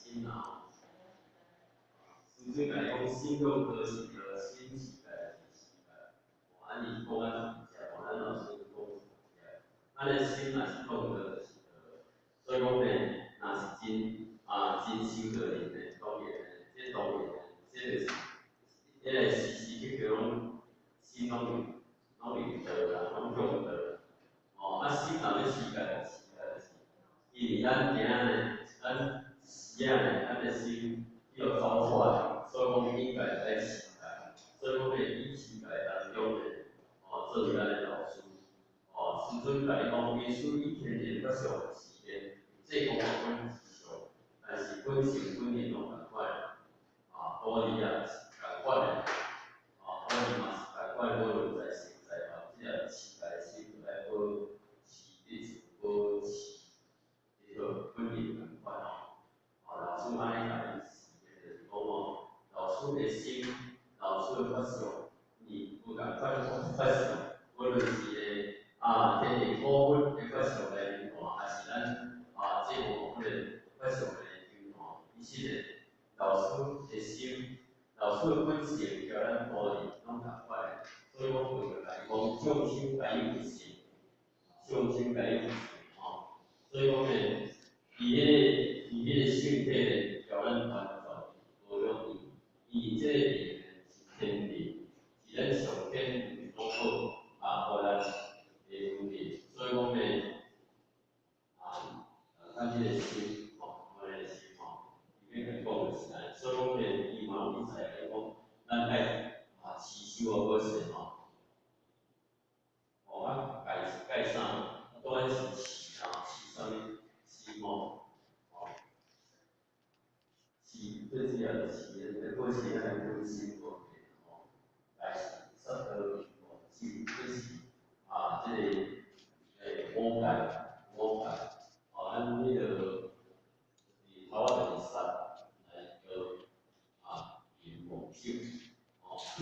心啊，纯粹来讲，心用科是个新时代的时代，啊，你讲啊是正，咱老师讲是正，咱的心若是动的，是个，所以讲呢，若是真修的人呢，当然呢，这当然呢，这个是，这个时时刻刻拢心拢用到啦，拢用到。哦，啊，心若要时间，因为咱今仔呢，咱时啊呢，咱的心要走出，所以讲应该在时间，所以讲呢，以时间当中呢，作为咱的老师，时阵甲你讲，耶稣以前人较上时间，这个我本是上，但是本性本人拢共款，道理也是共款的，道理嘛是共款，无论在现在即个时代心来保持一直保持。这个本人共款老师安尼甲伊实验就是讲老师的心，老师的法相，你不共款法相，无论是天地科本的法相来评判，还是咱这部分的法相来评判，伊实个老师的心，老师的本性，甲咱道理拢共款的，所以我就来讲，匠心甲伊有性，匠心甲伊有性所以讲呢。伊个性体呢，交咱传授无容易，伊这个病是天命，是咱上天所好互咱的分别，所以讲呢，咱这个心咱的心里面讲的是安，所以讲呢，伊嘛有理财来讲，咱爱持守好势改啥，当然是持啥物，持最主要的企业的过去在更新过的来适合这是这个魔改